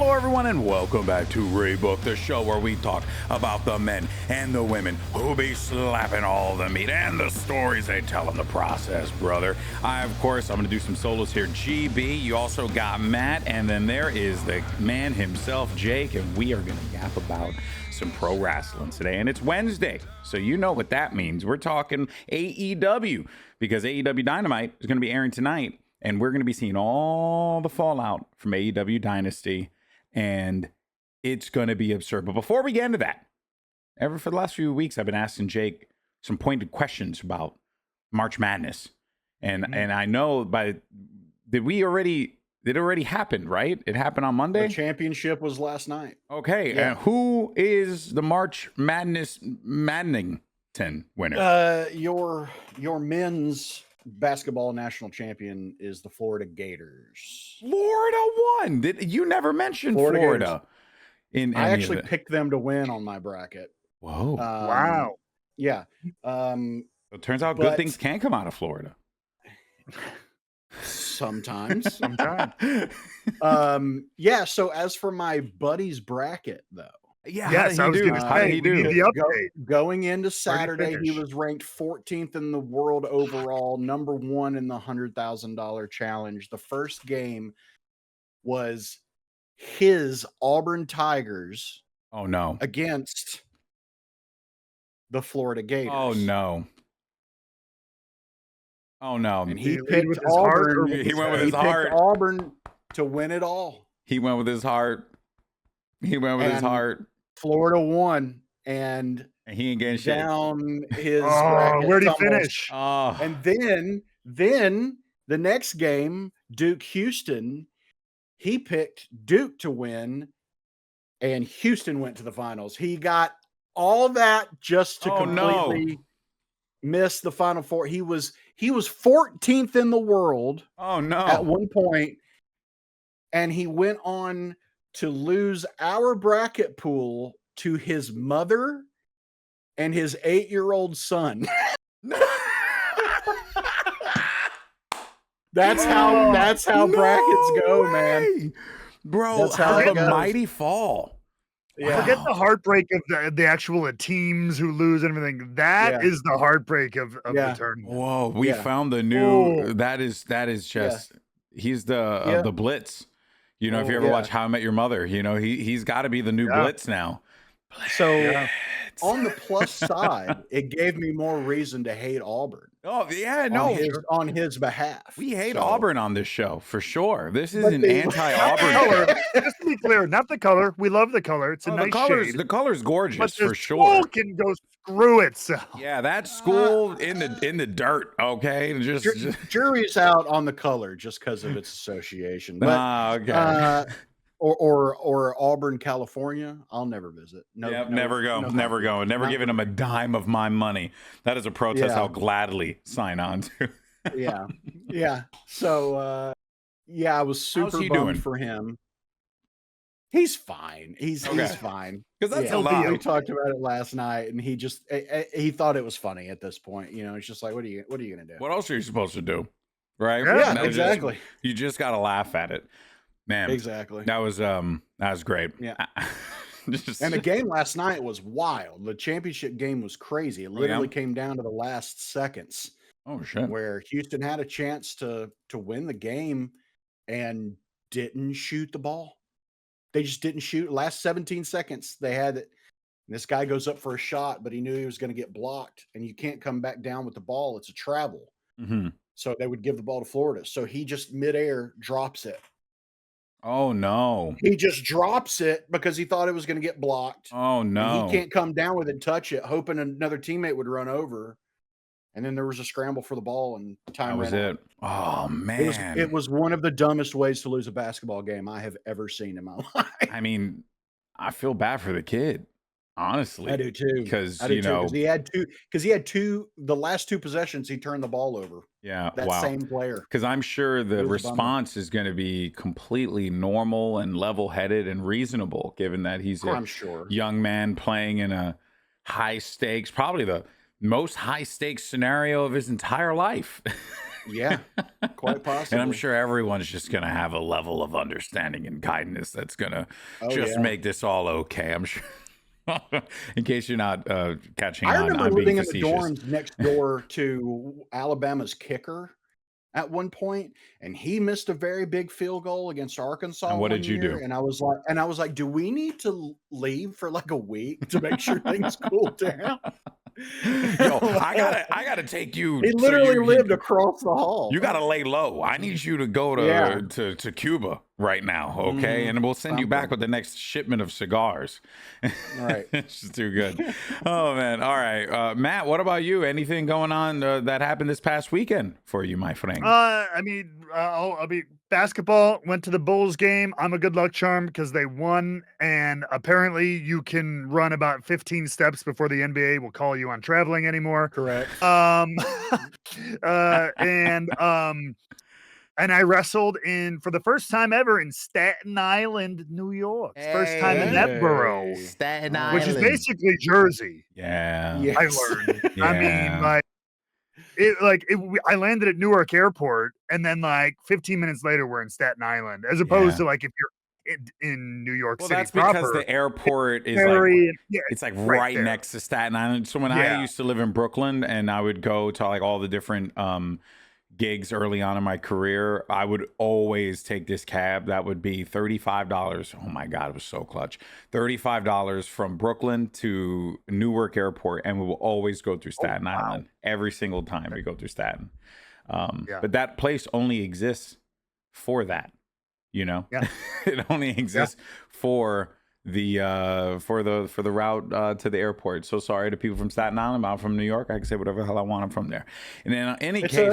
Hello, everyone, and welcome back to Rebooked, the show where we talk about the men and the women who be slapping all the meat and the stories they tell in the process, brother. I'm going to do some solos here. GB, you also got Matt, and then there is the man himself, Jake, and we are going to yap about some pro wrestling today. And it's Wednesday, so you know what that means. We're talking AEW, because AEW Dynamite is going to be airing tonight. And we're going to be seeing all the fallout from AEW Dynasty, and it's going to be absurd. But before we get into that, for the last few weeks, I've been asking Jake some pointed questions about March Madness. And I know it already happened, right? It happened on Monday? The championship was last night. Okay. Yeah. And who is the March Madness Maddington winner? Your men's basketball national champion is the Florida Gators. Florida won. You never mentioned Florida. I actually picked them to win on my bracket. Whoa! Wow. Yeah. It turns out good things can come out of Florida. Sometimes. Yeah. So as for my buddy's bracket, though. Yeah, yes, how did he do? The update. Going into Saturday, he was ranked 14th in the world overall, number 1 in the $100,000 challenge. The first game was his Auburn Tigers. Oh no! Against the Florida Gators. Oh no! Oh no! And he picked Auburn. He went with his heart. Auburn to win it all. He went with his heart. His heart. Florida won, and he ain't getting down his. Where'd he finish? Oh. And then the next game, Duke Houston, he picked Duke to win, and Houston went to the finals. He got all that just to completely miss the Final Four. He was 14th in the world. Oh no! At one point, and he went on to lose our bracket pool to his mother and his 8-year-old son. That's how brackets go, man. Bro, that's how the mighty fall. Yeah. Forget the heartbreak of the actual teams who lose and everything. That is the heartbreak of the tournament. Whoa, we found the new. That is just. He's the Blitz. You know, if you ever watch How I Met Your Mother, you know, he's got to be the new Blitz now. So on the plus side, it gave me more reason to hate Auburn. Oh, yeah, no. On his behalf. We hate Auburn on this show, for sure. This is an anti-Auburn color. Just to be clear, not the color. We love the color. It's a nice shade. The color's gorgeous, but for sure. School can go screw itself. Yeah, that school in the dirt, okay? Just jury's out on the color just because of its association. But, okay. Or Auburn, California, I'll never visit. Never giving them a dime of my money. That is a protest I'll gladly sign on to. yeah. So, I was super bummed for him. He's fine. He's fine. Because that's a lot. We talked about it last night, and he just he thought it was funny at this point. You know, it's just like, what are you gonna do? What else are you supposed to do? Right? Yeah, exactly. You just gotta laugh at it. Man, exactly. That was great. Yeah. And the game last night was wild. The championship game was crazy. It literally came down to the last seconds. Oh shit! Where Houston had a chance to win the game and didn't shoot the ball. They just didn't shoot. Last 17 seconds, they had it. This guy goes up for a shot, but he knew he was going to get blocked, and you can't come back down with the ball. It's a travel. Mm-hmm. So they would give the ball to Florida. So he just midair drops it. Oh no! He just drops it because he thought it was going to get blocked. Oh no! And he can't come down with it and touch it, hoping another teammate would run over. And then there was a scramble for the ball, and time ran out. Oh man! It was one of the dumbest ways to lose a basketball game I have ever seen in my life. I mean, I feel bad for the kid. Honestly, I do too. Because he had two. The last 2 possessions, he turned the ball over. Yeah, that same player. Because I'm sure the response is going to be completely normal and level-headed and reasonable, given that he's a young man playing in a high stakes, probably the most high stakes scenario of his entire life. Yeah, quite possibly. And I'm sure everyone's just going to have a level of understanding and kindness that's going to just make this all okay. I'm sure. In case you're not catching on, I remember I'm living being in the facetious. dorms next door to Alabama's kicker at one point, and he missed a very big field goal against Arkansas. And what did you do? And I was like, do we need to leave for like a week to make sure things cool down? Yo, I gotta take you. He literally lived across the hall. You gotta lay low. I need you to go to Cuba right now, okay? And we'll send you back with the next shipment of cigars. Right. It's just too good. Oh man. All right, Matt. What about you? Anything going on that happened this past weekend for you, my friend? I mean, basketball, went to the Bulls game. I'm a good luck charm because they won, and apparently you can run about 15 steps before the NBA will call you on traveling anymore. Correct. And I wrestled for the first time ever in Staten Island, New York. First time in that borough, Staten Island, which is basically Jersey. Yeah. Yes. I learned. Yeah. I mean, I landed at Newark Airport, and then like 15 minutes later, we're in Staten Island, as opposed to like if you're in New York City. That's proper, because the airport is it's like right next to Staten Island. So when I used to live in Brooklyn and I would go to like all the different gigs early on in my career, I would always take this cab. That would be $35. Oh my God, it was so clutch. $35 from Brooklyn to Newark Airport, and we will always go through Staten Island every single time we go through Staten. But that place only exists for that, you know? Yeah. It only exists for the route to the airport. So sorry to people from Staten Island. I'm from New York. I can say whatever the hell I want. I'm from there. And in any case,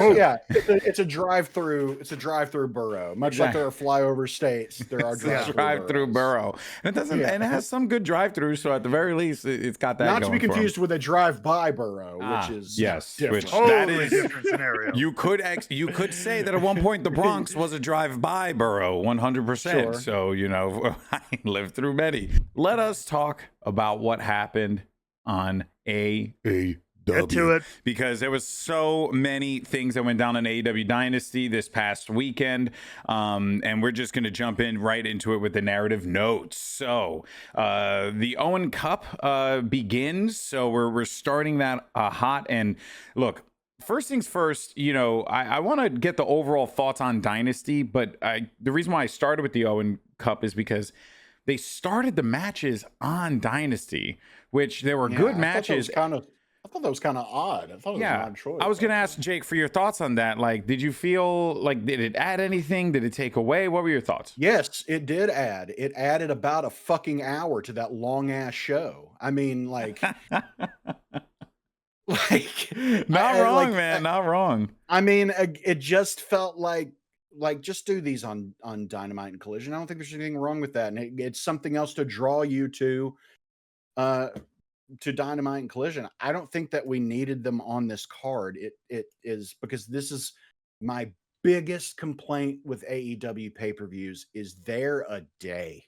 it's a drive-through. It's a drive-through borough. Much like there are flyover states, there are drive-through borough. And it doesn't. And it has some good drive-throughs. So at the very least, it's got that. Not to be confused with a drive-by borough, which is different. Which that is a different scenario. You could say that at one point the Bronx was a drive-by borough, 100%. Sure. So I lived through many. Let us talk about what happened on AEW. Get to it. Because there was so many things that went down in AEW Dynasty this past weekend. And we're just going to jump in right into it with the narrative notes. So the Owen Cup begins. So we're starting that hot. And look, first things first, I want to get the overall thoughts on Dynasty. But the reason why I started with the Owen Cup is because they started the matches on Dynasty, which there were good matches. I thought that was kind of odd. I thought it was an odd choice. I was going to ask Jake for your thoughts on that. Like, did you feel like, did it add anything? Did it take away? What were your thoughts? Yes, it did add. It added about a fucking hour to that long ass show. I mean, like, not wrong, man. Not wrong. I mean, it just felt like just do these on Dynamite and Collision. I don't think there's anything wrong with that. And it's something else to draw you to Dynamite and Collision. I don't think that we needed them on this card. It is because this is my biggest complaint with AEW pay-per-views is they're a day.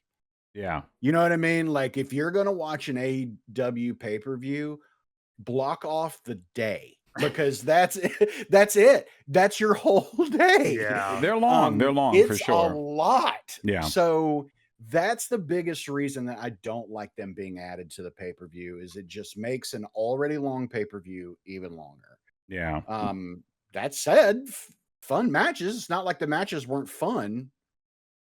Yeah. You know what I mean? Like if you're going to watch an AEW pay-per-view, block off the day. Because that's it. That's your whole day. Yeah, they're long. They're long for sure. It's a lot. Yeah. So that's the biggest reason that I don't like them being added to the pay-per-view is it just makes an already long pay-per-view even longer. Yeah. That said, fun matches. It's not like the matches weren't fun.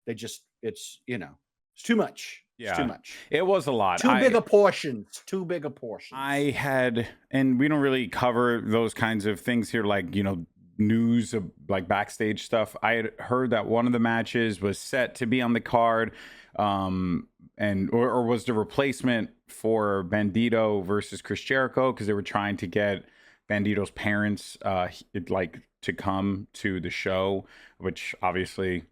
They just it's too much. Yeah. It's too much. It was a lot. Too big a portion. I had, and we don't really cover those kinds of things here, like, news of like backstage stuff. I had heard that one of the matches was set to be on the card, or was the replacement for Bandito versus Chris Jericho, because they were trying to get Bandito's parents to come to the show, which obviously,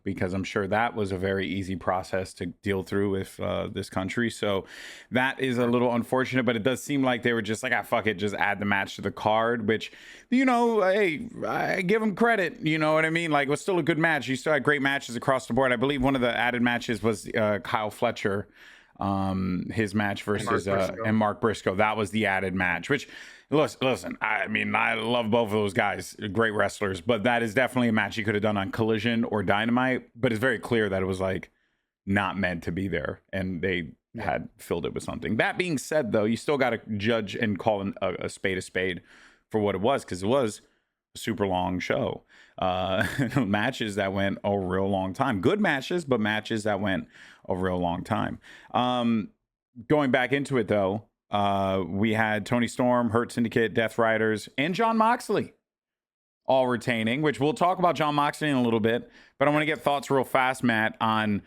because I'm sure that was a very easy process to deal through with this country. So that is a little unfortunate, but it does seem like they were just like, fuck it, just add the match to the card, which, hey, I give them credit. You know what I mean? Like, it was still a good match. You still had great matches across the board. I believe one of the added matches was Kyle Fletcher his match versus Briscoe. and Mark Briscoe. That was the added match, which listen, I mean, I love both of those guys, great wrestlers, but that is definitely a match you could have done on Collision or Dynamite, but it's very clear that it was like not meant to be there, and they had filled it with something. That being said, though, you still got to judge and call a spade for what it was, because it was a super long show. Matches that went a real long time. Good matches, but matches that went a real long time. Going back into it, though, we had Tony Storm, Hurt Syndicate, Death Riders, and Jon Moxley all retaining, which we'll talk about Jon Moxley in a little bit, but I want to get thoughts real fast, Matt, on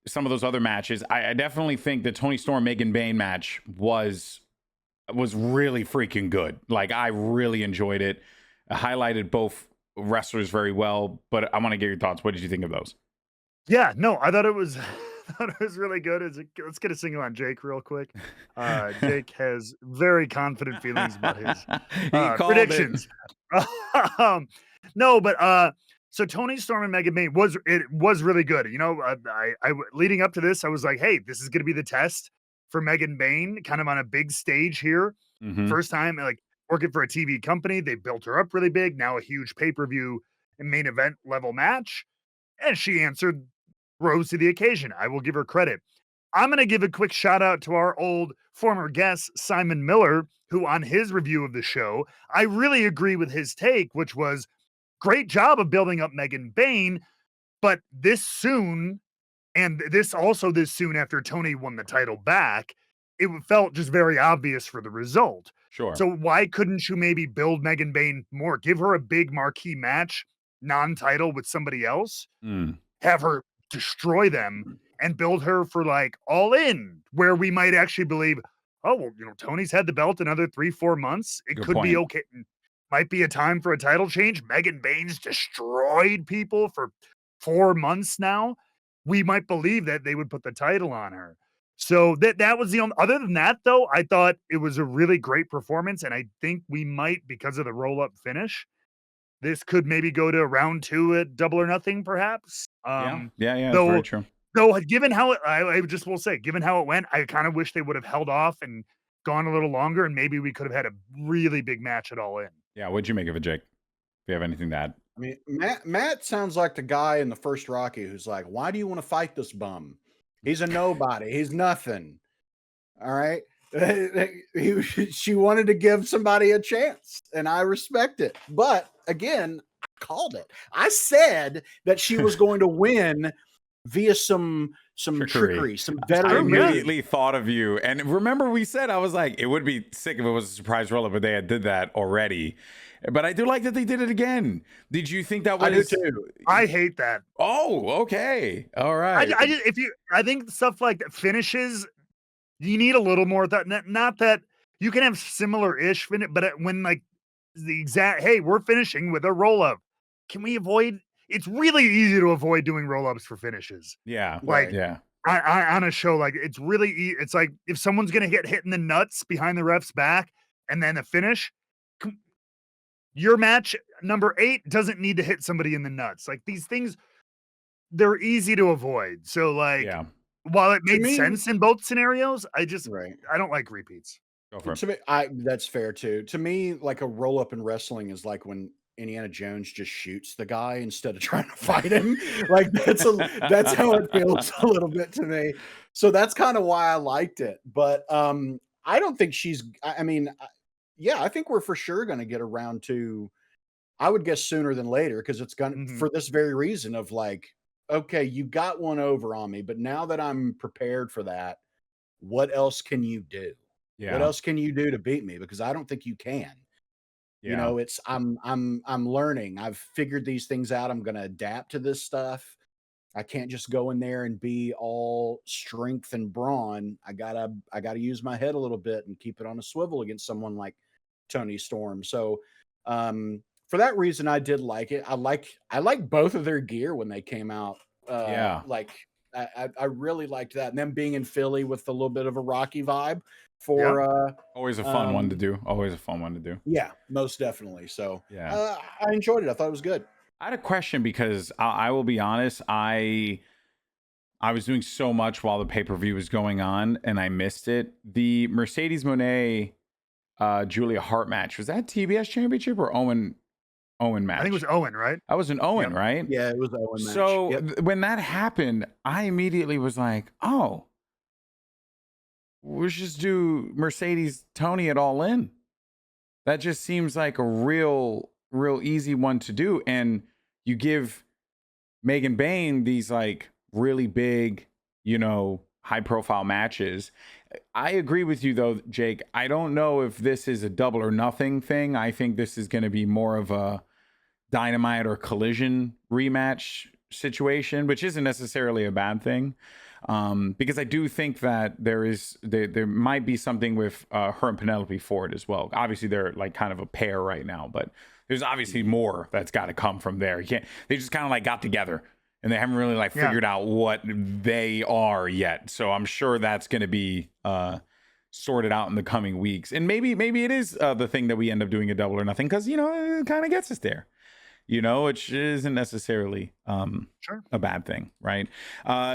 some of those other matches. I definitely think the Tony Storm Megan Bayne match was really freaking good. Like, I really enjoyed it. It highlighted both wrestlers very well, but I want to get your thoughts. What did you think of those? Yeah, no, I thought it was really good. Let's get a single on Jake real quick. Jake has very confident feelings about his predictions. No, but so Tony Storm and Megan Bayne was really good. You know, I leading up to this, I was like, hey, this is going to be the test for Megan Bayne, kind of on a big stage here. Mm-hmm. First time, like, working for a TV company. They built her up really big. Now a huge pay-per-view and main event level match. And she rose to the occasion. I will give her credit. I'm going to give a quick shout out to our old former guest, Simon Miller, who on his review of the show, I really agree with his take, which was great job of building up Megan Bayne, but this soon, and this soon after Tony won the title back, it felt just very obvious for the result. Sure. So why couldn't you maybe build Megan Bayne more? Give her a big marquee match, non-title with somebody else, have her destroy them, and build her for like All In, where we might actually believe, oh, well, you know, Tony's had the belt another 3-4 months. It Good could point. be okay. Might be a time for a title change. Megan Bayne's destroyed people for 4 months now. We might believe that they would put the title on her. So that was the only, other than that, though, I thought it was a really great performance. And I think we might, because of the roll-up finish, this could maybe go to round 2 at Double or Nothing, perhaps. Yeah, that's very true. Though, given how it, I just will say, given how it went, I kind of wish they would have held off and gone a little longer, and maybe we could have had a really big match at All In. Yeah, what'd you make of it, Jake? If you have anything to add. I mean, Matt sounds like the guy in the first Rocky who's like, why do you want to fight this bum? He's a nobody. He's nothing. All right. She wanted to give somebody a chance, and I respect it. But again, I called it. I said that she was going to win via some trickery, some veteran. I immediately thought of you. And remember, we said, I was like, it would be sick if it was a surprise roll-up, but they did that already. But I do like that they did it again. Did you think that was? I do too. I hate that. Oh, okay. All right. I think stuff like that finishes, you need a little more. Not that you can have similar-ish finish, but when like the exact, hey, we're finishing with a roll-up. Can we avoid? It's really easy to avoid doing roll-ups for finishes. Yeah. Like, yeah. On a show, like, it's really it's like if someone's gonna get hit in the nuts behind the ref's back and then a finish, your match number 8 doesn't need to hit somebody in the nuts. Like, these things, they're easy to avoid. So like, while it made sense in both scenarios, I don't like repeats. Go for it. To me, that's fair too. To me, like, a roll up in wrestling is like when Indiana Jones just shoots the guy instead of trying to fight him. Like, that's how it feels a little bit to me. So that's kind of why I liked it. But I don't think I think we're for sure going to get around to, I would guess sooner than later, because it's going to, for this very reason of like, okay, you got one over on me, but now that I'm prepared for that, what else can you do? Yeah. What else can you do to beat me? Because I don't think you can. Yeah. You know, it's I'm learning. I've figured these things out. I'm going to adapt to this stuff. I can't just go in there and be all strength and brawn. I gotta use my head a little bit and keep it on a swivel against someone like Tony Storm. So for that reason, I did like it. I like both of their gear when they came out. Like I really liked that. And them being in Philly with a little bit of a Rocky vibe for always a fun one to do. Always a fun one to do. Yeah, most definitely. So yeah, I enjoyed it. I thought it was good. I had a question because I will be honest, I'm I was doing so much while the pay-per-view was going on and I missed it. The Mercedes Moné Julia Hart match, was that TBS championship or Owen match? I think it was Owen, right? That was an Owen, Yep. right? Yeah, it was the Owen match. So Yep. when that happened, I immediately was like, oh, let's just do Mercedes Tony at All In. That just seems like a real easy one to do. And you give Megan Bayne these like really big, high profile matches. I agree with you though, Jake. I don't know if this is a double or nothing thing. I think this is going to be more of a Dynamite or Collision rematch situation, which isn't necessarily a bad thing. Because I do think that there might be something with her and Penelope Ford as well. Obviously, they're like kind of a pair right now, but there's obviously more that's got to come from there. They just kind of like got together and they haven't really like figured out what they are yet. So I'm sure that's going to be sorted out in the coming weeks. And maybe it is the thing that we end up doing a double or nothing because it kind of gets us there. Which isn't necessarily a bad thing, right?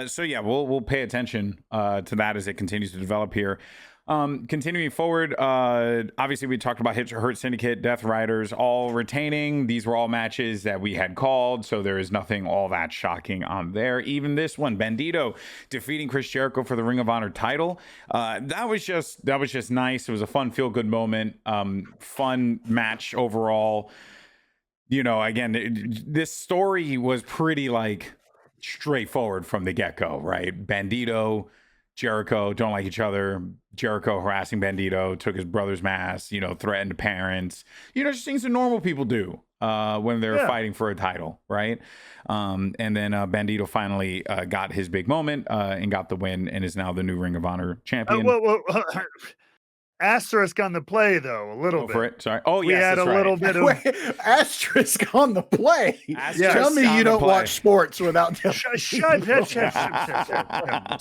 So yeah, we'll pay attention to that as it continues to develop here. Continuing forward, obviously we talked about Hurt Syndicate, Death Riders, all retaining. These were all matches that we had called, so there is nothing all that shocking on there. Even this one, Bandito defeating Chris Jericho for the Ring of Honor title. That was just nice. It was a fun, feel-good moment. Fun match overall. Again, this story was pretty like straightforward from the get-go, right? Bandito, Jericho don't like each other. Jericho harassing Bandito, took his brother's mask, threatened parents. Just things that normal people do when they're fighting for a title, right? And then Bandito finally got his big moment and got the win and is now the new Ring of Honor champion. Asterisk on the play, though, a little bit. For it. Sorry. Oh, we yes, had a little bit of asterisk on the play. Tell me you don't watch sports without telling shut.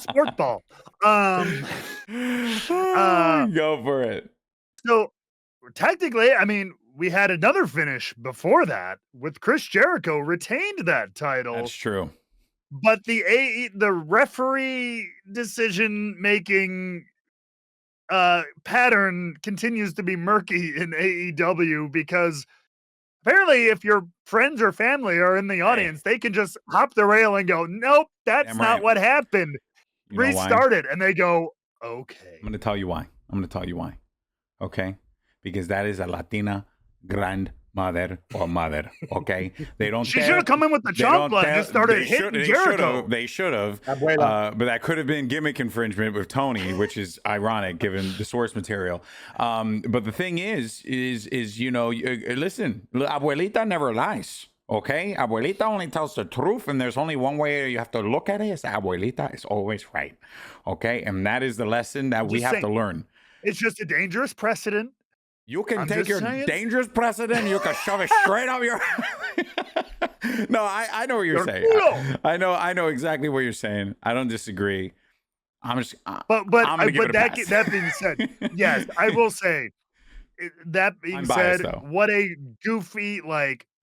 Sport ball. Go for it. So technically, I mean, we had another finish before that with Chris Jericho retained that title. That's true. But the referee decision making pattern continues to be murky in AEW because apparently if your friends or family are in the audience, they can just hop the rail and go, nope, that's not what happened. Restart it. And they go, okay. I'm going to tell you why. Okay. Because that is a Latina grandmother or mother. Okay. They don't. She should have come in with the chocolate and just started hitting Jericho. They should have. But that could have been gimmick infringement with Tony, which is ironic given the source material. But the thing is listen, Abuelita never lies. Okay, Abuelita only tells the truth, and there's only one way you have to look at it. Is Abuelita is always right. Okay, and that is the lesson that we have to learn. It's just a dangerous precedent. You can take your dangerous precedent, you can shove it straight up your. No, I know what you're saying. I know exactly what you're saying. I don't disagree. I'm just. But that being said, yes, I will say. That being said, what a goofy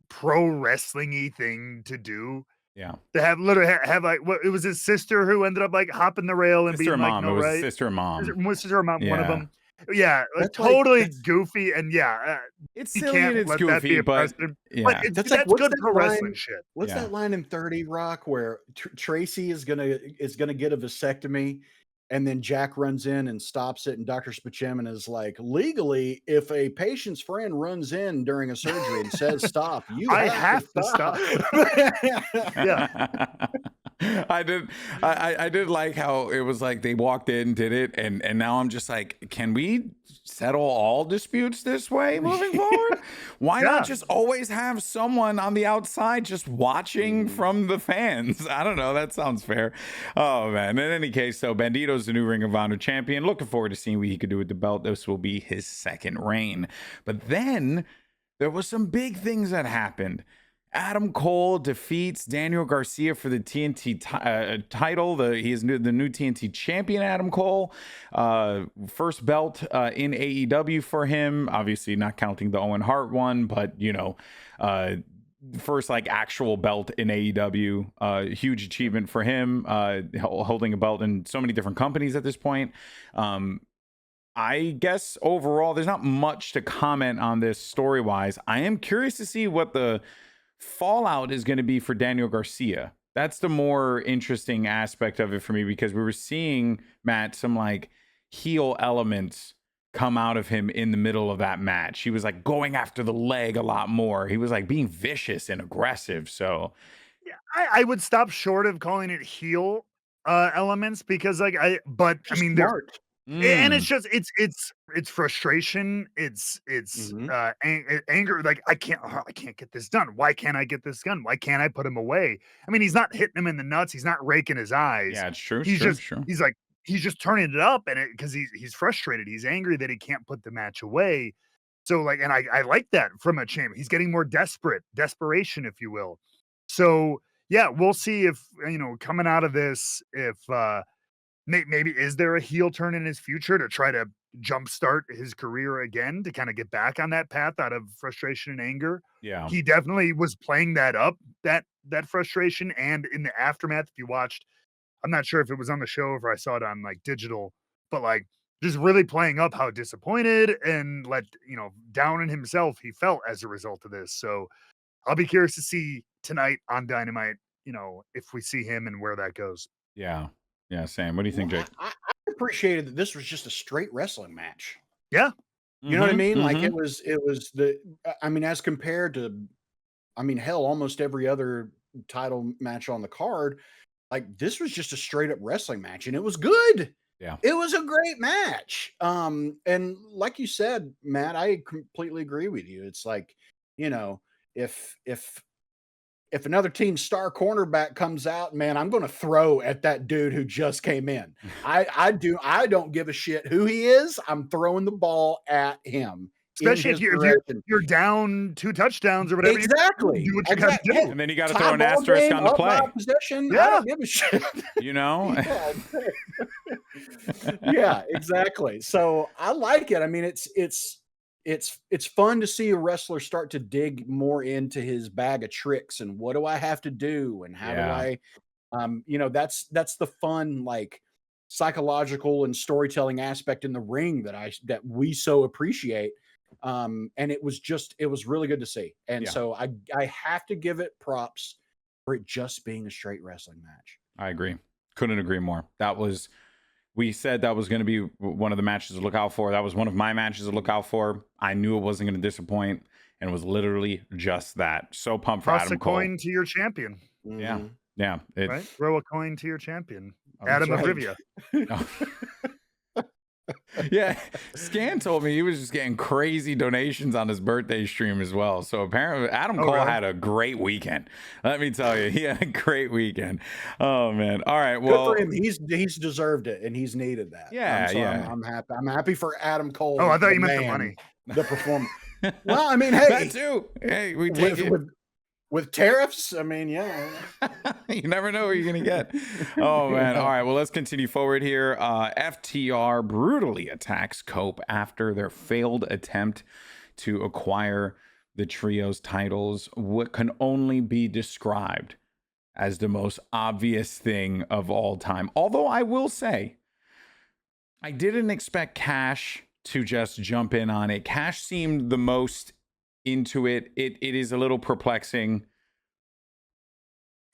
pro wrestling-y thing to do. Yeah. To have like it was his sister who ended up hopping the rail and being like, no, right? Sister and mom. Sister and mom, one of them. Yeah, totally goofy, and it's silly and it's goofy, but that's good pro wrestling shit. What's that line in 30 Rock where Tracy is gonna get a vasectomy, and then Jack runs in and stops it, and Dr. Spachemin is like, legally, if a patient's friend runs in during a surgery and says stop, I have to stop. Yeah. I did like how it was like they walked in, did it, and now I'm just like, can we settle all disputes this way moving forward? Why not just always have someone on the outside just watching from the fans? I don't know. That sounds fair. Oh man. In any case, so Bandito's the new Ring of Honor champion. Looking forward to seeing what he could do with the belt. This will be his second reign. But then there was some big things that happened. Adam Cole defeats Daniel Garcia for the TNT title. He is the new TNT champion, Adam Cole. First belt in AEW for him. Obviously not counting the Owen Hart one, but first like actual belt in AEW. Huge achievement for him, holding a belt in so many different companies at this point. I guess overall, there's not much to comment on this story-wise. I am curious to see what the fallout is going to be for Daniel Garcia. That's the more interesting aspect of it for me, because we were seeing, Matt, some like heel elements come out of him in the middle of that match. He was like going after the leg a lot more. He was like being vicious and aggressive. So Yeah, I would stop short of calling it heel elements, because like I mean, they're smart. and it's just it's frustration, it's anger. Like I can't get this done. Why can't I get this done? Why can't I put him away? I mean, he's not hitting him in the nuts. He's not raking his eyes. yeah, it's true. He's true, just true. he's like he's just turning it up, and because he's frustrated. He's angry that he can't put the match away. So like, and I like that from a champion. He's getting more desperation, if you will. So yeah, we'll see if coming out of this, if maybe is there a heel turn in his future to try to jumpstart his career again, to kind of get back on that path out of frustration and anger. Yeah. He definitely was playing that up, that frustration, and in the aftermath, if you watched, I'm not sure if it was on the show or if I saw it on like digital, but like just really playing up how disappointed and down in himself he felt as a result of this. So I'll be curious to see tonight on Dynamite, if we see him and where that goes. Yeah. Yeah, Sam. What do you think, Jake? I appreciated that this was just a straight wrestling match. Yeah. You know what I mean? Like it was I mean, as compared to, I mean, hell, almost every other title match on the card, like this was just a straight up wrestling match, and it was good. Yeah. It was a great match. And like you said, Matt, I completely agree with you. It's like, if another team's star cornerback comes out, man, I'm going to throw at that dude who just came in. I don't give a shit who he is. I'm throwing the ball at him. Especially if you're down 2 touchdowns or whatever. Exactly. Do what you got to do. And then you got to throw an asterisk on the play. Possession, yeah. I don't give a shit. Yeah, exactly. So I like it. I mean, it's fun to see a wrestler start to dig more into his bag of tricks and what do I have to do and how do I that's the fun, like, psychological and storytelling aspect in the ring that we so appreciate. And it was really good to see. And so I have to give it props for it just being a straight wrestling match. I agree. Couldn't agree more. We said that was going to be one of the matches to look out for. That was one of my matches to look out for. I knew it wasn't going to disappoint, and it was literally just that. So pumped for Adam Cole. Toss a coin to your champion. Yeah. Yeah. Right? Throw a coin to your champion. Adam of Rivia. Yeah, Scan told me he was just getting crazy donations on his birthday stream as well. So apparently Adam Cole had a great weekend. Let me tell you, he had a great weekend. Oh man! All right, well, good for him. He's deserved it, and he's needed that. Yeah, I'm happy. I'm happy for Adam Cole. Oh, I thought you meant the money, the performer. Well, I mean, hey, that too. Hey, we take it. With tariffs, I mean, yeah. You never know what you're going to get. Oh, man. All right, well, let's continue forward here. FTR brutally attacks Cope after their failed attempt to acquire the trio's titles. What can only be described as the most obvious thing of all time. Although I will say, I didn't expect Cash to just jump in on it. Cash seemed the most into it. It is a little perplexing.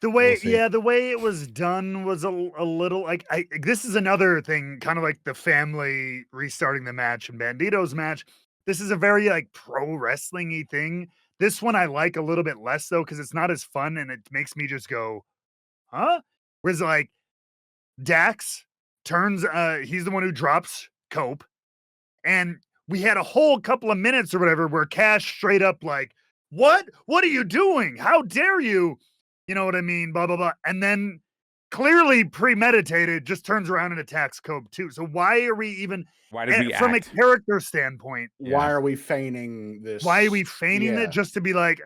The way it was done was a little like this is another thing, kind of like the family restarting the match and Bandito's match. This is a very like pro wrestling-y thing. This one I like a little bit less though, because it's not as fun and it makes me just go, huh? Whereas like Dax turns, he's the one who drops Cope, and we had a whole couple of minutes or whatever where Cash straight up like, what are you doing? How dare you? You know what I mean? Blah, blah, blah. And then clearly premeditated just turns around and attacks Cope too. So why are we even, from a character standpoint, why are we feigning this? Why are we feigning it just to be like,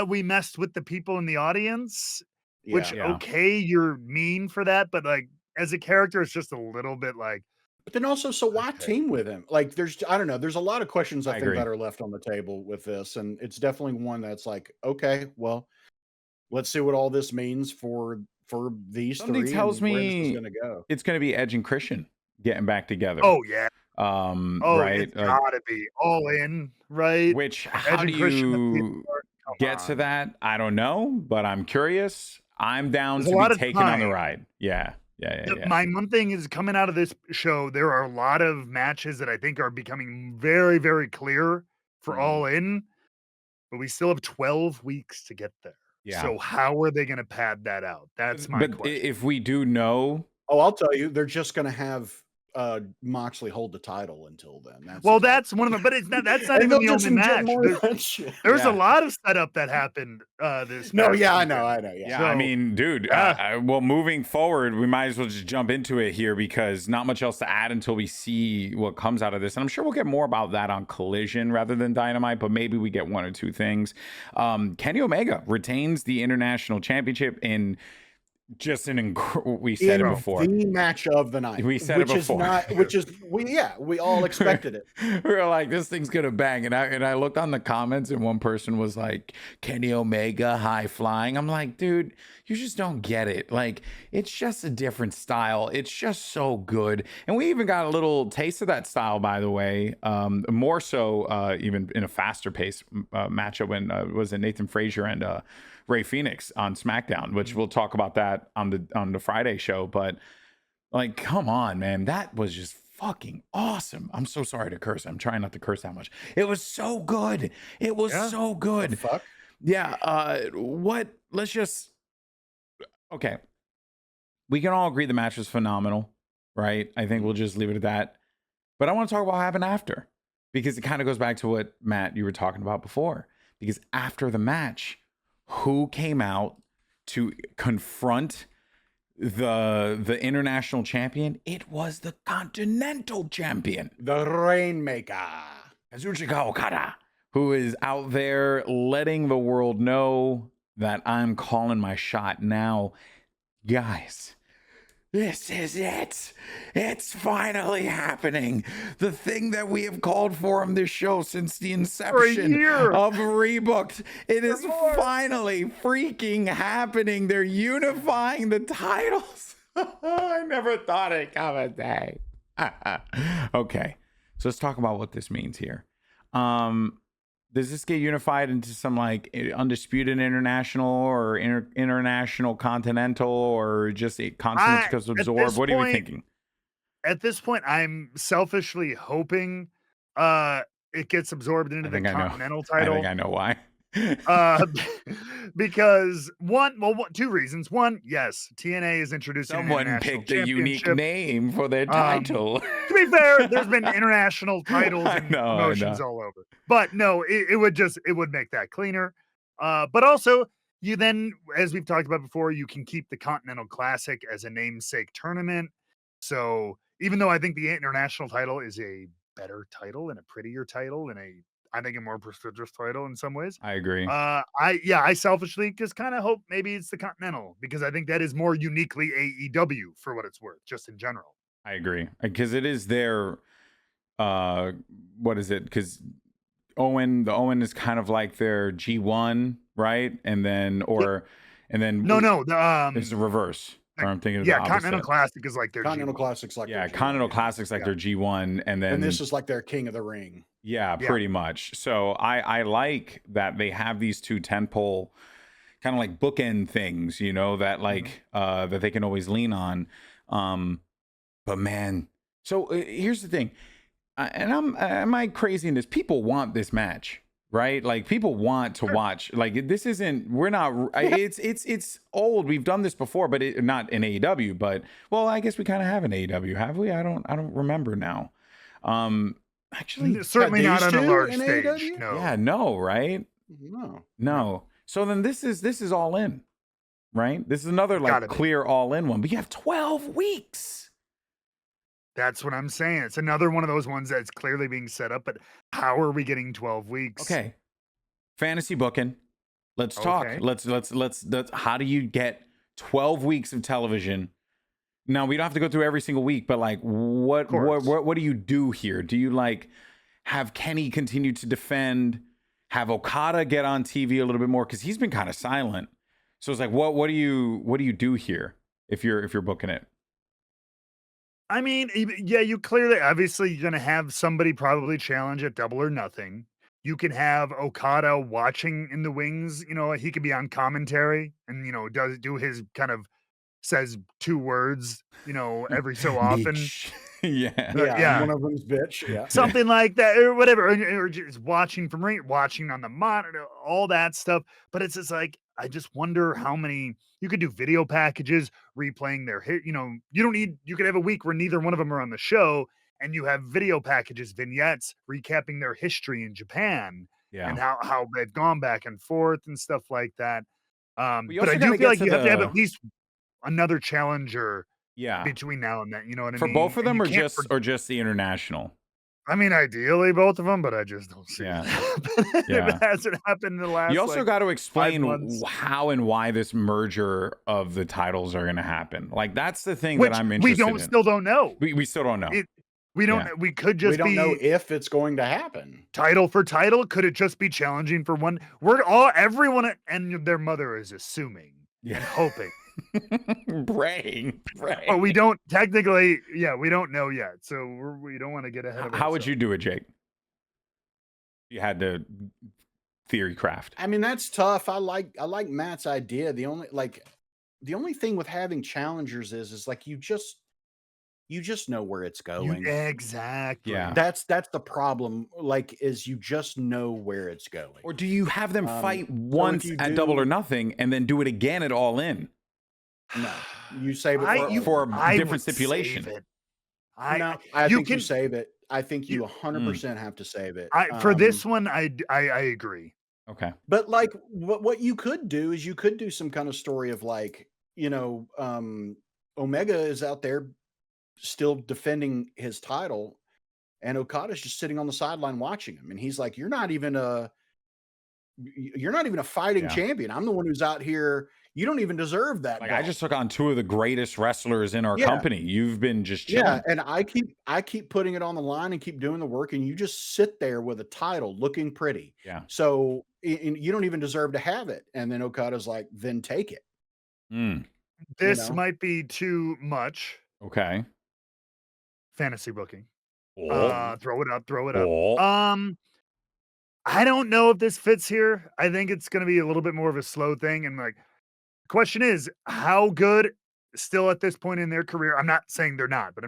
we messed with the people in the audience? Which, okay, you're mean for that. But like, as a character, it's just a little bit like, But then also, so why Okay. team with him? Like, I don't know. There's a lot of questions I think agree. that are left on the table with this, and it's definitely one that's like, okay, well, let's see what all this means for these Something three tells and where this is me going to go. it's going to be Edge and Christian getting back together. Oh yeah. Oh, Right? it's gotta be All In, right? Which, Edge how do and Christian at the you start, come get to on. that? I don't know, but I'm curious. I'm down There's a to lot be of taken on the time. ride. Yeah. My one thing is coming out of this show, there are a lot of matches that I think are becoming very, very clear for All In, but we still have 12 weeks to get there. Yeah. So how are they going to pad that out? That's my But question. if we do know, Oh, I'll tell you, they're just going to have Moxley hold the title until then. Well, that's one of them, but it's not. That's not and even they'll the just only inject match. more of that shit. There's Yeah. a lot of setup that happened this. No, past yeah, I weekend. know. Yeah. yeah, So, I mean, dude, well, moving forward, we might as well just jump into it here because not much else to add until we see what comes out of this. And I'm sure we'll get more about that on Collision rather than Dynamite, but maybe we get one or two things. Kenny Omega retains the International Championship in just we said it before. The match of the night. We said it before. We all expected it. We were like, this thing's gonna bang. And I looked on the comments and one person was like, Kenny Omega high flying. I'm like, dude, you just don't get it. Like, it's just a different style. It's just so good. And we even got a little taste of that style, by the way. More so even in a faster pace matchup when was it Nathan Frazier and Ray Phoenix on SmackDown, which we'll talk about that on the Friday show. But like, come on, man, that was just fucking awesome. I'm so sorry to curse. I'm trying not to curse that much. It was so good. It was so good. Fuck. Yeah. Let's just. Okay. We can all agree the match was phenomenal, right? I think we'll just leave it at that. But I want to talk about what happened after, because it kind of goes back to what, Matt, you were talking about before. Because after the match, who came out to confront the international champion? It was the Continental champion, The Rainmaker, Kazuchika Okada, who is out there letting the world know that I'm calling my shot now. Guys, this is it. It's finally happening. The thing that we have called for on this show since the inception of Rebooked. It is finally freaking happening. They're unifying the titles. I never thought it'd come a day. Okay, so let's talk about what this means here. Does this get unified into some like undisputed international or international continental, or just a continent because absorbed? What are you thinking? At this point, I'm selfishly hoping it gets absorbed into the Continental title. I think I know why. Because two reasons. One, yes, TNA is introducing someone picked a unique name for their title. To be fair, there's been international titles and promotions all over. But no, it would make that cleaner. But also, you then, as we've talked about before, you can keep the Continental Classic as a namesake tournament. So even though I think the international title is a better title and a prettier title and I think a more prestigious title in some ways. I agree. I selfishly just kind of hope maybe it's the Continental, because I think that is more uniquely AEW for what it's worth, just in general. I agree, because it is their what is it? Because the Owen is kind of like their G1, right? And then it's the reverse. Or I'm thinking of the Continental Classic is like their Continental G1. Classic's like their G1. Continental Classic's like their G1, and this is like their King of the Ring. Yeah, pretty much. So I like that they have these two tentpole kind of like bookend things, that like that they can always lean on. But man, so here's the thing, and am I crazy in this? People want this match, right? Like, people want to watch. Like, this isn't. We're not. It's old. We've done this before, but not in AEW. But well, I guess we kind of have an AEW, have we? I don't remember now. Actually, certainly not on a large stage. AEW? No. Yeah, no, right? No. So then this is all in, right? This is another like clear all in one. But you have 12 weeks. That's what I'm saying. It's another one of those ones that's clearly being set up. But how are we getting 12 weeks? Okay, fantasy booking. Let's talk. Let's. How do you get 12 weeks of television Now we don't have to go through every single week, but like, what do you do here? Do you like have Kenny continue to defend, have Okada get on TV a little bit more because he's been kind of silent? So it's like, what do you do here if you're booking it? I mean, yeah, you clearly, obviously, you're going to have somebody probably challenge at Double or Nothing. You can have Okada watching in the wings. You know, he could be on commentary and, you know, do his kind of says 2 words, you know, every so often. Yeah. One of them's bitch. Yeah. Something like that or whatever. Or just watching from watching on the monitor, all that stuff. But it's just like, I just wonder how many you could do video packages replaying their hit. You know, you could have a week where neither one of them are on the show and you have video packages, vignettes recapping their history in Japan and how they've gone back and forth and stuff like that. But I do feel like you have to have at least another challenger between now and then. You know what I mean? For both of them or just the international? I mean, ideally both of them, but I just don't see it. It hasn't happened in the last. You also got to explain how and why this merger of the titles are going to happen. Like that's the thing that I'm interested in. Still don't know. We still don't know. We don't. We could just. We don't know if it's going to happen. Title for title. Could it just be challenging for one? Everyone and their mother is assuming and hoping. Praying. But we don't technically, we don't know yet. So we don't want to get ahead of it. How would you do it, Jake? You had to theory craft. I mean, that's tough. I like Matt's idea. The only thing with having challengers is like you just know where it's going. Exactly. Yeah. That's the problem. Like, is you just know where it's going. Or do you have them fight once at Double or Nothing and then do it again at All In? No, you save it for a different stipulation. I think you save it. I think you 100% have to save it. For this one, I agree. Okay. But like what you could do is you could do some kind of story of like, you know, Omega is out there still defending his title and Okada's just sitting on the sideline watching him. And he's like, you're not even a fighting champion. I'm the one who's out here. You don't even deserve that. Like, I just took on 2 of the greatest wrestlers in our company. You've been just chilling. Yeah, and I keep putting it on the line and keep doing the work, and you just sit there with a title looking pretty. Yeah. So you don't even deserve to have it. And then Okada's like, then take it. This might be too much. Okay. Fantasy booking. Oh. Throw it up. I don't know if this fits here. I think it's going to be a little bit more of a slow thing. And like, the question is, how good still at this point in their career? I'm not saying they're not, but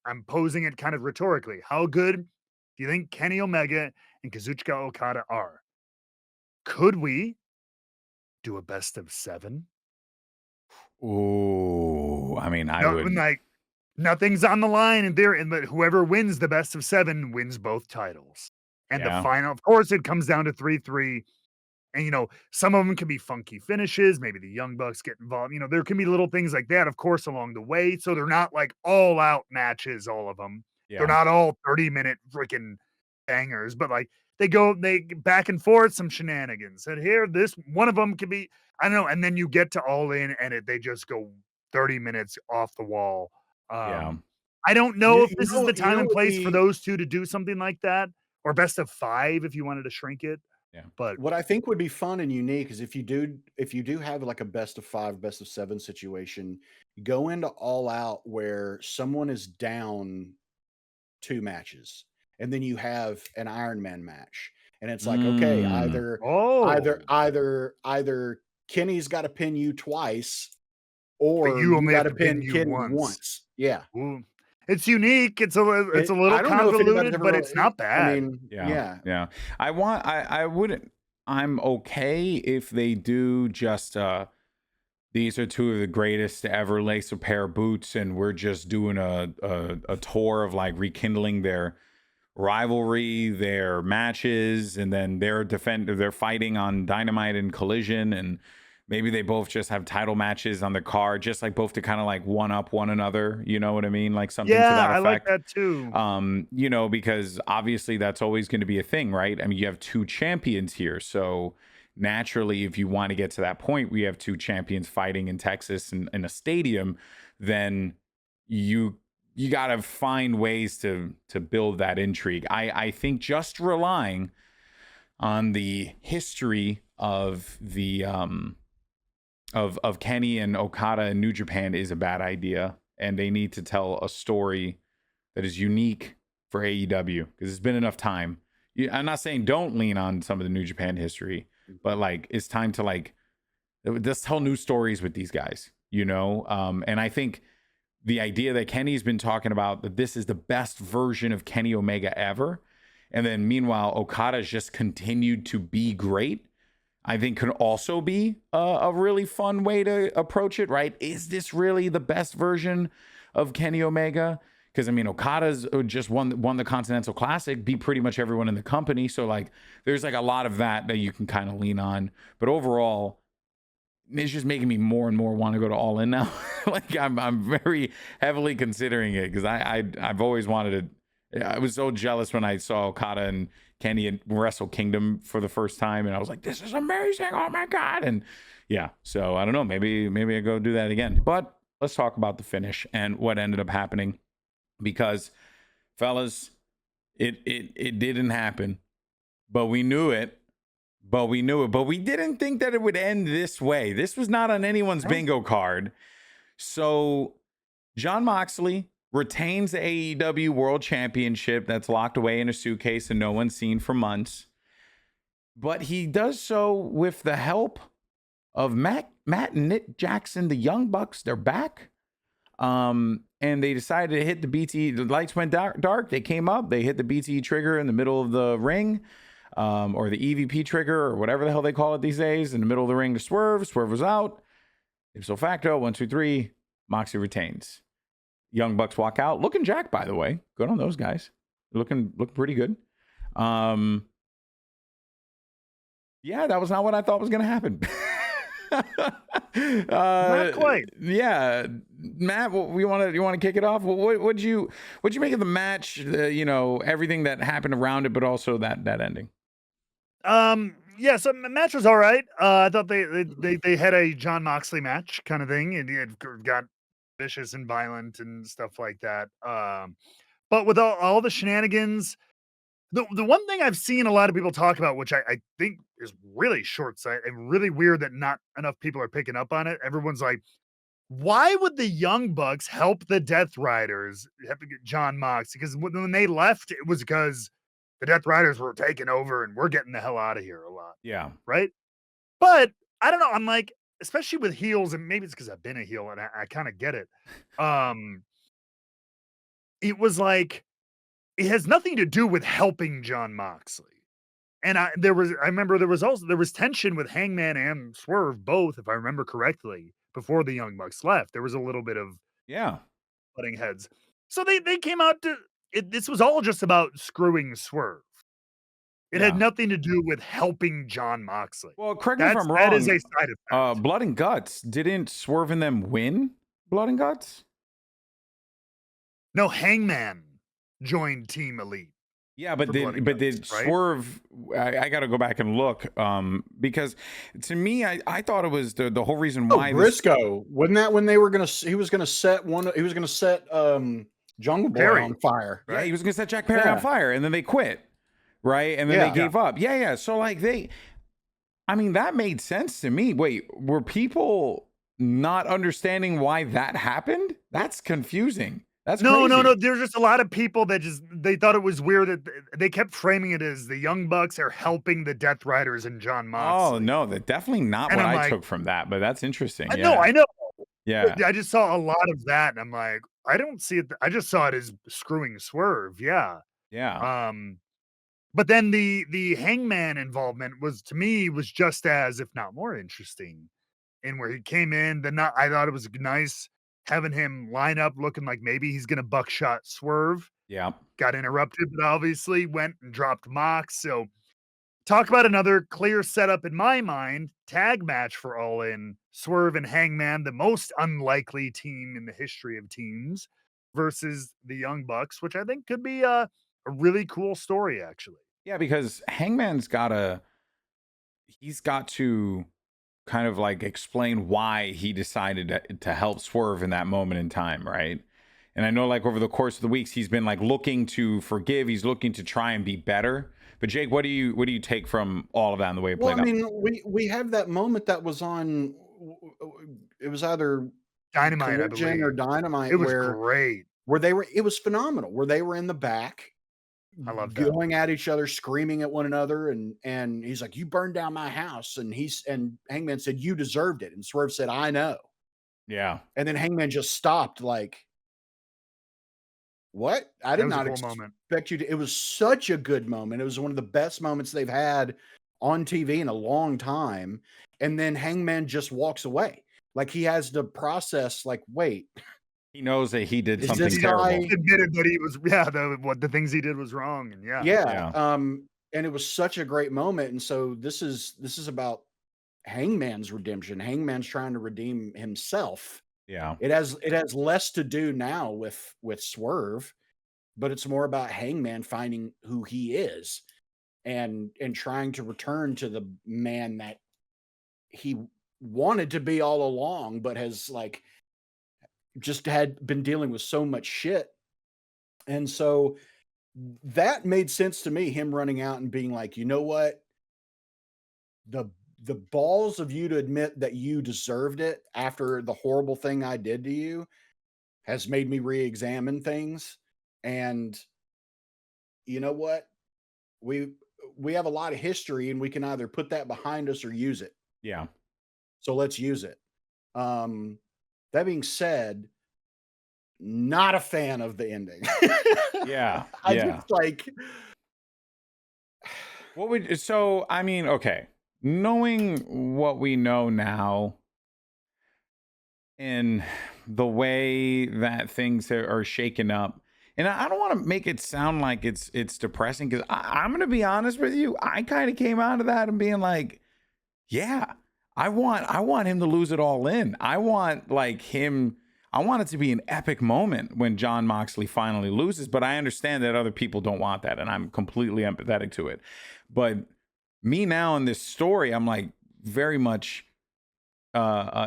I'm posing it kind of rhetorically. How good do you think Kenny Omega and Kazuchika Okada are? Could we do a best of 7? Ooh, I mean, I would. Like, nothing's on the line, but whoever wins the best of 7 wins both titles. And the final, of course, it comes down to 3-3. And, you know, some of them can be funky finishes. Maybe the Young Bucks get involved. You know, there can be little things like that, of course, along the way. So they're not like all out matches, all of them. Yeah. They're not all 30-minute freaking bangers, but like they back and forth, some shenanigans. And here, this one of them could be, I don't know. And then you get to All In and they just go 30 minutes off the wall. I don't know if this is the time and place for those two to do something like that, or best of 5 if you wanted to shrink it. Yeah. But what I think would be fun and unique is if you do have like a best of 5, best of 7 situation, go into All Out where someone is down 2 matches, and then you have an Iron Man match, and it's like, okay, either Kenny's got to pin you twice, or you got to pin Kenny once. Yeah. Ooh. It's unique. It's a little convoluted, but it's not bad. I mean, yeah. I'm okay if they do just these are 2 of the greatest to ever lace a pair of boots, and we're just doing a tour of like rekindling their rivalry, their matches, and then they're fighting on Dynamite and Collision, and maybe they both just have title matches on the card, just like both to kind of like one up one another. You know what I mean? Like something to that effect. I like that too. You know, because obviously that's always going to be a thing, right? I mean, you have 2 champions here. So naturally, if you want to get to that point, we have 2 champions fighting in Texas in a stadium, then you got to find ways to build that intrigue. I think just relying on the history of the of Kenny and Okada in New Japan is a bad idea, and they need to tell a story that is unique for AEW, because it's been enough time. I'm not saying don't lean on some of the New Japan history, but like it's time to like just tell new stories with these guys, you know? And I think the idea that Kenny's been talking about, that this is the best version of Kenny Omega ever, and then meanwhile Okada's just continued to be great, I think could also be a really fun way to approach it, right? Is this really the best version of Kenny Omega? Because I mean, Okada's just won the Continental Classic, beat pretty much everyone in the company. So like, there's like a lot of that you can kind of lean on. But overall, it's just making me more and more want to go to All In now. Like I'm very heavily considering it, because I've always wanted to. I was so jealous when I saw Okada and Kenny in Wrestle Kingdom for the first time, and I was like, this is amazing. Oh my God. And yeah, so I don't know, maybe I go do that again. But let's talk about the finish and what ended up happening. Because, fellas, it didn't happen, but we knew it. But we didn't think that it would end this way. This was not on anyone's bingo card. So Jon Moxley retains the AEW World Championship that's locked away in a suitcase and no one's seen for months. But he does so with the help of Matt and Nick Jackson, the Young Bucks. They're back. And they decided to hit the BTE. The lights went dark. They came up. They hit the BTE trigger in the middle of the ring, or the EVP trigger, or whatever the hell they call it these days, in the middle of the ring to Swerve. Swerve was out. Ipso facto, 1, 2, 3. Moxie retains. Young Bucks walk out, looking jacked, by the way. Good on those guys. Looking pretty good. Yeah, that was not what I thought was going to happen. Not quite. Yeah, Matt, you want to kick it off? What'd you make of the match? You know, everything that happened around it, but also that ending. Yeah, so the match was all right. I thought they had a Jon Moxley match kind of thing, and it got vicious and violent and stuff like that. But with all the shenanigans, the one thing I've seen a lot of people talk about, which I think is really short-sighted and really weird that not enough people are picking up on it. Everyone's like, why would the Young Bucks help the Death Riders have to get Jon Moxley? Because when they left, it was because the Death Riders were taking over and we're getting the hell out of here a lot. Yeah. Right? But I don't know. I'm like, especially with heels, and maybe it's because I've been a heel and I kind of get it. It was like, it has nothing to do with helping Jon Moxley. And I remember there was tension with Hangman and Swerve both, if I remember correctly, before the Young Bucks left. There was a little bit of butting heads. So they came out to it. This was all just about screwing Swerve. It had nothing to do with helping Jon Moxley. Well, correct me if I'm wrong. That is a side effect. Blood and Guts, didn't Swerve and them win Blood and Guts? No, Hangman joined Team Elite. Yeah, but did Swerve? Right? I got to go back and look, because to me, I thought it was the whole reason why Briscoe wasn't that when they were he was gonna set Jungle Boy Perry on fire. Right? Yeah, he was gonna set Jack Perry on fire, and then they quit, right? And then they gave up. Yeah. So like I mean, that made sense to me. Wait, were people not understanding why that happened? That's confusing. That's no. There's just a lot of people that they thought it was weird that they kept framing it as the Young Bucks are helping the Death Riders and Jon Moxley. Oh no, that's definitely not what I took from that, but that's interesting. I know. Yeah, I just saw a lot of that, and I'm like, I don't see it. I just saw it as screwing Swerve. Yeah. But then the Hangman involvement was, to me, was just as, if not more, interesting. And where he came in, I thought it was nice having him line up looking like maybe he's going to buckshot Swerve. Yeah. Got interrupted, but obviously went and dropped Mox. So talk about another clear setup in my mind. Tag match for All In. Swerve and Hangman, the most unlikely team in the history of teams, versus the Young Bucks, which I think could be a really cool story, actually. Yeah, because Hangman's got to kind of like explain why he decided to help Swerve in that moment in time, right? And I know like over the course of the weeks, he's been like looking to forgive. He's looking to try and be better. But Jake, what do you take from all of that and the way it played Well, I out? mean, we have that moment that was on. It was either Dynamite, I Collision or believe. Dynamite, It was great. where they were. It was phenomenal. Where they were in the back, I love that. going at each other, screaming at one another, and he's like, "You burned down my house," and Hangman said, "You deserved it," and Swerve said, "I know," Yeah. and then Hangman just stopped, like, "What? I did That was a not cool moment. expect you to." It was such a good moment. It was one of the best moments they've had on TV in a long time, and then Hangman just walks away, like he has to process, like, "Wait, He knows that he did Is something this terrible. guy- Admitted that he was, the things he did was wrong, and yeah." Yeah. And it was such a great moment, and so this is about Hangman's redemption. Hangman's trying to redeem himself. Yeah. It has less to do now with Swerve, but it's more about Hangman finding who he is and trying to return to the man that he wanted to be all along, but has like just had been dealing with so much shit. And so that made sense to me, him running out and being like, "You know what? The balls of you to admit that you deserved it after the horrible thing I did to you has made me re-examine things. And you know what? We have a lot of history, and we can either put that behind us or use it. Yeah. So let's use it." That being said, not a fan of the ending. Yeah. I Yeah. just like, I mean, okay. Knowing what we know now and the way that things are shaken up, and I don't want to make it sound like it's depressing, because I'm gonna be honest with you. I kind of came out of that and being like, yeah, I want him to lose it all in. I want it to be an epic moment when Jon Moxley finally loses, but I understand that other people don't want that, and I'm completely empathetic to it. But me now in this story, I'm like very much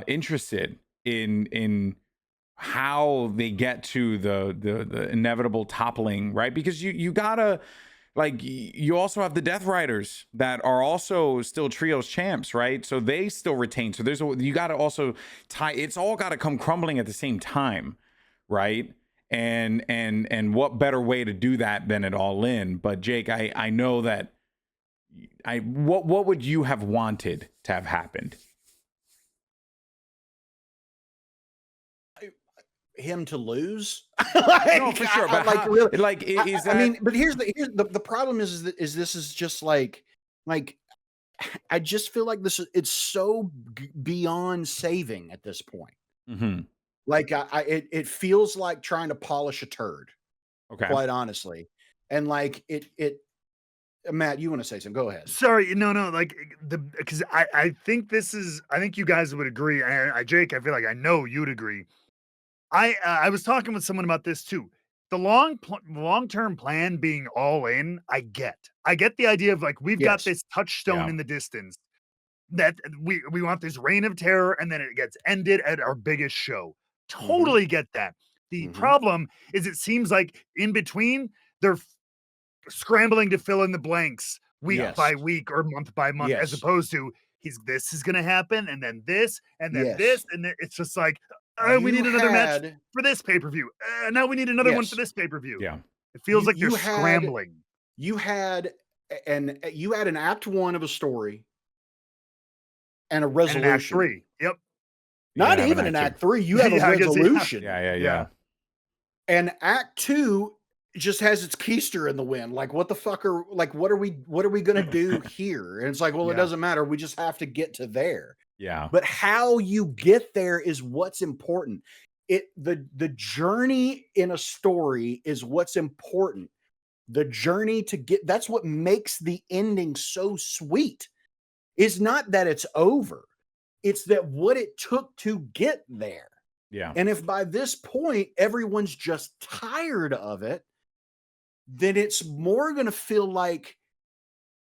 interested in how they get to the inevitable toppling, right? Because you gotta, like, you also have the Death Riders that are also still trios champs, right? So they still retain. So you got to also tie. It's all got to come crumbling at the same time, right? And what better way to do that than it all in? But Jake, I know that what would you have wanted to have happened? him to lose. No, for sure. But really, is that? I mean, but here's the problem is this is just like I just feel like it's so beyond saving at this point. Mhm. Like it feels like trying to polish a turd, Okay. quite honestly. And like it Matt, you want to say something? Go ahead. Sorry, no, like because I think I think you guys would agree. Jake, I feel like I know you'd agree. I was talking with someone about this too. The long-term plan being all in, I get the idea of like, we've got Yes. this touchstone Yeah. in the distance that we want this reign of terror, and then it gets ended at our biggest show. Totally get that. The problem is it seems like in between they're scrambling to fill in the blanks week Yes. by week or month by month, as Yes. opposed to this is going to happen, and then this, and then Yes. this, and then it's just like, we need another match for this pay-per-view. Now we need another one for this pay-per-view. Yeah. It feels like they're you had- scrambling. You had an act one of a story and a And resolution. in Act 3. Yep. Not Yeah, have even an in Act Act 3. You have a Yeah, I guess, yeah. resolution. Yeah. And Act 2 just has its keister in the wind. Like, what the fuck what are we gonna do here? And it's like, well, it Yeah. doesn't matter. We just have to get to there. Yeah. But how you get there is what's important. The journey in a story is what's important. The journey to get, that's what makes the ending so sweet. It's not that it's over. It's that what it took to get there. Yeah. And if by this point everyone's just tired of it, then it's more going to feel like,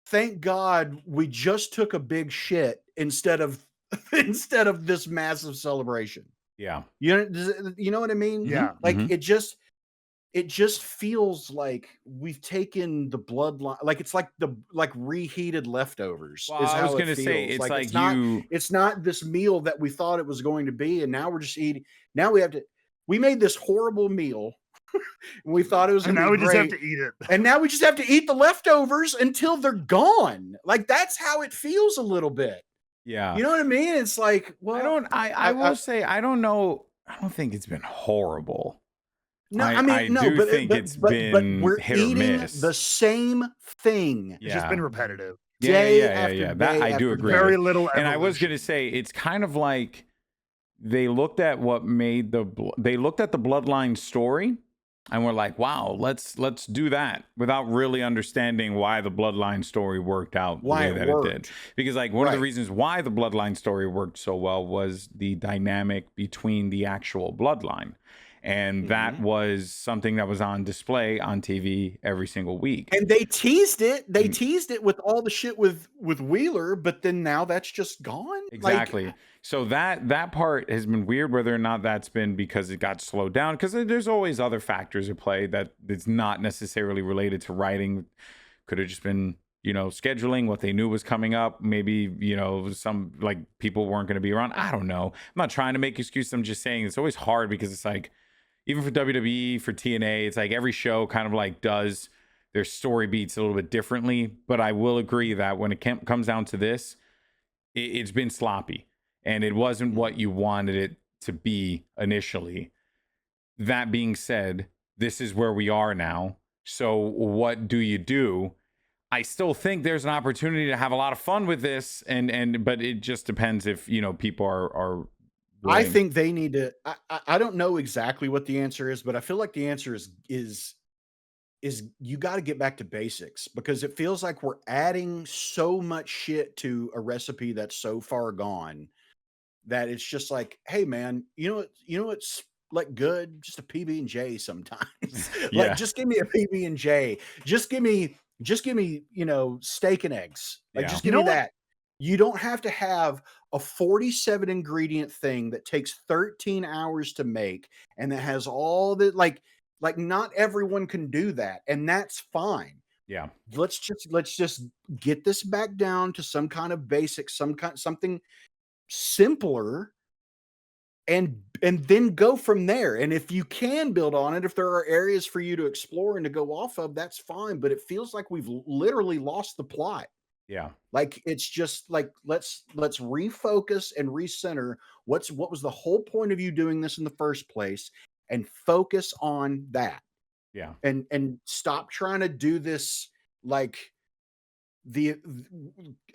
thank God we just took a big shit instead of this massive celebration. Yeah. You know what I mean? Yeah. Like Mhm. it just feels like we've taken the bloodline, like it's like reheated leftovers Well, is I was how it gonna say feels. it's Like like you. it's not this meal that we thought it was going to be, and now we're just eating. Now we made this horrible meal and we thought it was And going to now be we just have great. to eat it. And now we just have to eat the leftovers until they're gone. Like that's how it feels a little bit. Yeah. You know what I mean? It's like, well, I will say I don't know. I don't think it's been horrible. no, I I mean, no, do think it's but been we're hit or eating miss. the same thing It's just Yeah. been repetitive. day after Yeah. day That I do after agree day. Very with. little And I was evolution. gonna say it's kind of like they looked at what made they looked at the bloodline story and were like, wow, let's do that without really understanding why the bloodline story worked out Why the way it that it worked. did. Because like one of the Right. reasons why the bloodline story worked so well was the dynamic between the actual bloodline. And that was something that was on display on TV every single week. And they teased it. They teased it with all the shit with Wheeler, but then now that's just gone. Exactly. Like, So that part has been weird, whether or not that's been because it got slowed down, because there's always other factors at play that it's not necessarily related to writing. Could have just been, scheduling, what they knew was coming up. Maybe, some like people weren't going to be around. I don't know. I'm not trying to make excuses. I'm just saying it's always hard because it's like, even for WWE, for TNA, it's like every show kind of like does their story beats a little bit differently. But I will agree that when it comes down to this, it's been sloppy and it wasn't what you wanted it to be initially. That being said, this is where we are now. So what do you do? I still think there's an opportunity to have a lot of fun with this, but it just depends if people are I willing. think they need to. I don't know exactly what the answer is, but I feel like the answer is you got to get back to basics, because it feels like we're adding so much shit to a recipe that's so far gone that it's just like, hey man, you know what's like good? Just a PB and J sometimes. Yeah. Like just give me a PB and J. Just give me steak and eggs. Like Yeah. just You give know me what? that. You don't have to have a 47 ingredient thing that takes 13 hours to make and that has all the like not everyone can do that, and that's fine. Yeah. Let's just get this back down to some kind of basic, something simpler, and then go from there. And if you can build on it, if there are areas for you to explore and to go off of, that's fine. But it feels like we've literally lost the plot. Yeah. Like it's just like let's refocus and recenter what was the whole point of you doing this in the first place, and focus on that. Yeah. And stop trying to do this like the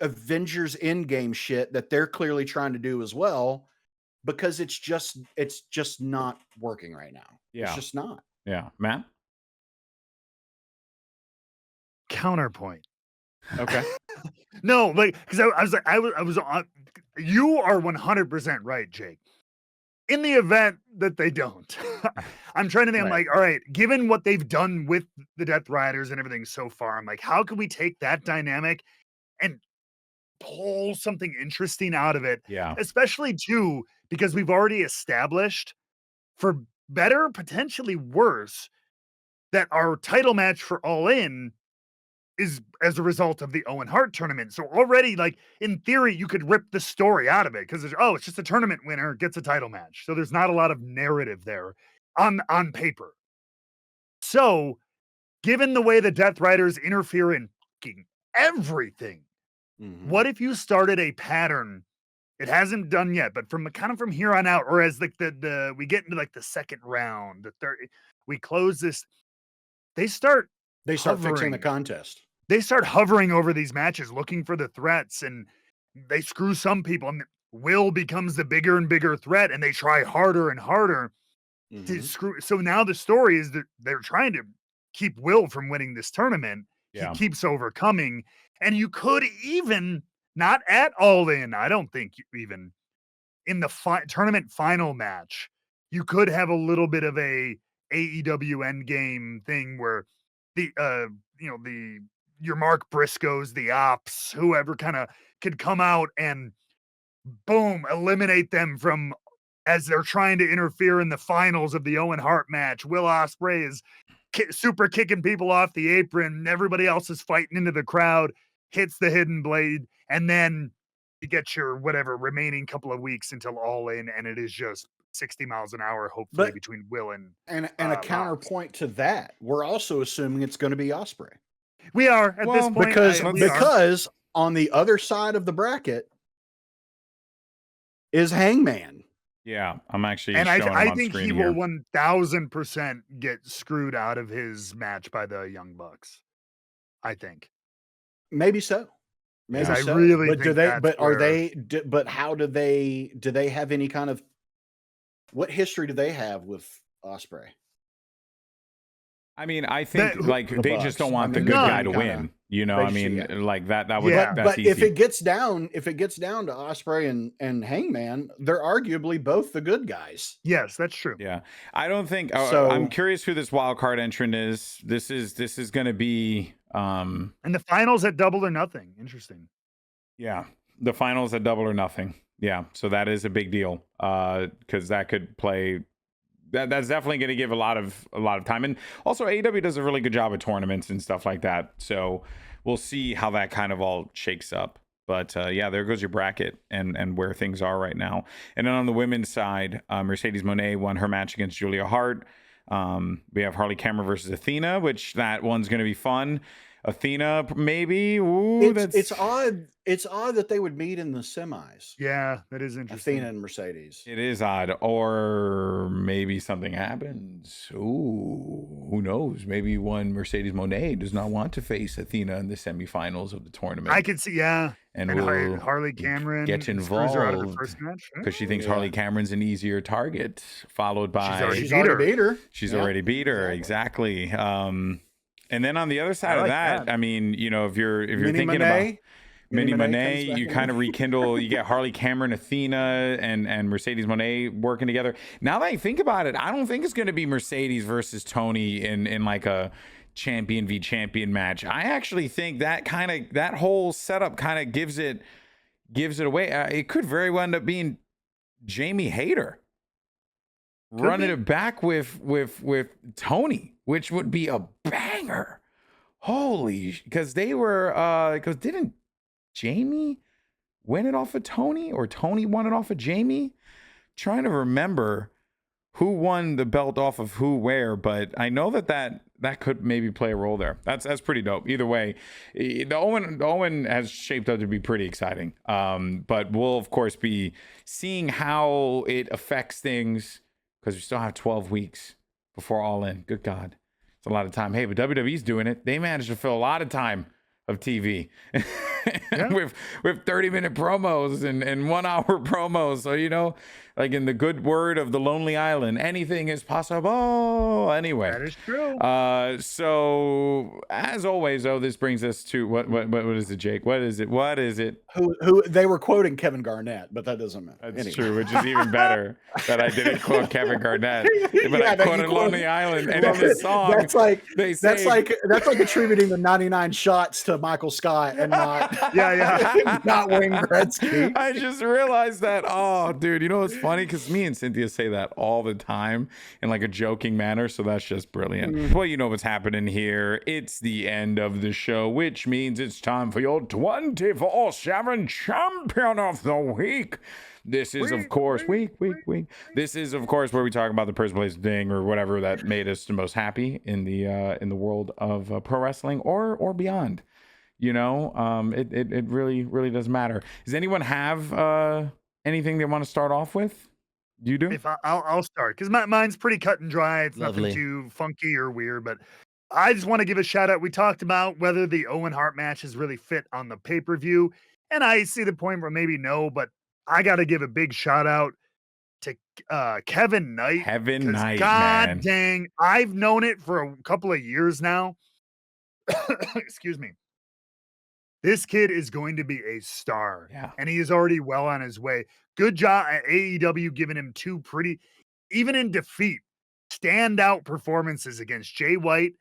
Avengers Endgame shit that they're clearly trying to do as well, because it's just not working right now. Yeah. It's just not. Yeah. Matt? Counterpoint. Okay. No, like, because I was on. You are 100% right, Jake. In the event that they don't, I'm trying to think. I'm Right. like, all right, given what they've done with the Death Riders and everything so far, I'm like, how can we take that dynamic and pull something interesting out of it? Yeah. Especially too, because we've already established, for better, potentially worse, that our title match for All In is as a result of the Owen Hart tournament. So already, like, in theory, you could rip the story out of it because it's just a tournament winner gets a title match. So there's not a lot of narrative there on paper. So given the way the Death Riders interfere in fucking everything, what if you started a pattern? It hasn't done yet, but from here on out, or as like the we get into like the second round, the third, we close this, they start fixing the hovering. contest. They start hovering over these matches, looking for the threats, and they screw some people, and Will becomes the bigger and bigger threat, and they try harder and harder to screw. So now the story is that they're trying to keep Will from winning this tournament. Yeah. He keeps overcoming, and you could even not at All In. I don't think even in the tournament final match, you could have a little bit of a AEW Endgame thing where the your Mark Briscoes, the Ops, whoever kind of could come out and boom, eliminate them from as they're trying to interfere in the finals of the Owen Hart match. Will Ospreay is super kicking people off the apron. Everybody else is fighting into the crowd, hits the hidden blade, and then you get your whatever remaining couple of weeks until All In, and it is just 60 miles an hour, hopefully, between Will and a counterpoint to that, we're also assuming it's going to be Ospreay. We are at this point because on the other side of the bracket is Hangman. Yeah, I'm actually and showing him I on think screen he here. will 1000% get screwed out of his match by the Young Bucks. I think maybe so. Maybe I so. really but think do they? that's But are where- they? But how do they? Do they have any kind of? What history do they have with Ospreay? I mean, I think The like they Bucks. just don't want the I mean, good none guy to kinda- win. You know, they I mean, should, like that would Yeah. that's But easy. if it gets down to Ospreay and Hangman, they're arguably both the good guys. Yes, that's true. Yeah, I don't think. So- I'm curious who this wild card entrant is. This is going to be. And the finals at Double or Nothing. Interesting. Yeah, the finals at Double or Nothing. Yeah, so that is a big deal because that could play. That's definitely going to give a lot of time, and also AEW does a really good job at tournaments and stuff like that. So we'll see how that kind of all shakes up. But yeah, there goes your bracket and where things are right now. And then on the women's side, Mercedes Moné won her match against Julia Hart. We have Harley Cameron versus Athena, which that one's going to be fun. Athena, maybe. Ooh, It's odd. It's odd that they would meet in the semis. Yeah, that is interesting. Athena and Mercedes. It is odd, or maybe something happens. Ooh, who knows? Maybe one Mercedes Moné does not want to face Athena in the semifinals of the tournament. I could see, yeah. and And will Harley Cameron get screws her out of her involved first match. because she thinks Yeah. Harley Cameron's an easier target, followed by already She's beat already her. beat her. she's Yeah, already beat her exactly. And then on the other side I of like that, that. I mean, you know, if you're Mini thinking Monet. about Mini Monet comes Monet, back you in. kind of rekindle. You get Harley Cameron, Athena, and Mercedes Moné working together. Now that I think about it, I don't think it's going to be Mercedes versus Tony in like a champion v champion match. I actually think that whole setup kind of gives it away. It could very well end up being Jamie Hayter running be. it back with Tony, which would be a banger. Holy, because they were because didn't Jamie win it off of Tony, or Tony won it off of Jamie? Trying to remember who won the belt off of who where, but I know that could maybe play a role there. That's pretty dope. Either way, the Owen has shaped up to be pretty exciting. But we'll of course be seeing how it affects things because we still have 12 weeks before All In. Good God. It's a lot of time. Hey, but WWE's doing it. They managed to fill a lot of time of TV with 30-minute promos and 1 hour promos. So, you know, like in the good word of the Lonely Island, anything is possible. Anyway, That is true. so as always, though, this brings us to what is it, Jake? What is it? Who they were quoting Kevin Garnett, but that doesn't matter. That's Anyway. true, which is even better that I didn't quote Kevin Garnett, but Yeah, I that you quoted quoted- Lonely Island, and in the song, That's like they that's say, like attributing the 99 shots to Michael Scott and not Yeah. not Wayne Gretzky. I just realized that. Oh, dude, you know what's funny? Because me and Cynthia say that all the time in like a joking manner. So that's just brilliant. Well, you know what's happening here. It's the end of the show, which means it's time for your 24/7 champion of the week. This is, of course, week. This is, of course, where we talk about the person, place, thing, or whatever that made us the most happy in the world of pro wrestling or beyond. You know, it really doesn't matter. Does anyone have anything they want to start off with? You do? If I'll start because mine's pretty cut and dry. It's Lovely. nothing too funky or weird, but I just want to give a shout out. We talked about whether the Owen Hart match is really fit on the pay-per-view, and I see the point where maybe no, but I got to give a big shout out to Kevin Knight. Kevin Knight, God man. dang, I've known it for a couple of years now. Excuse me. This kid is going to be a star. Yeah. And he is already well on his way. Good job at AEW giving him two pretty, even in defeat, standout performances against Jay White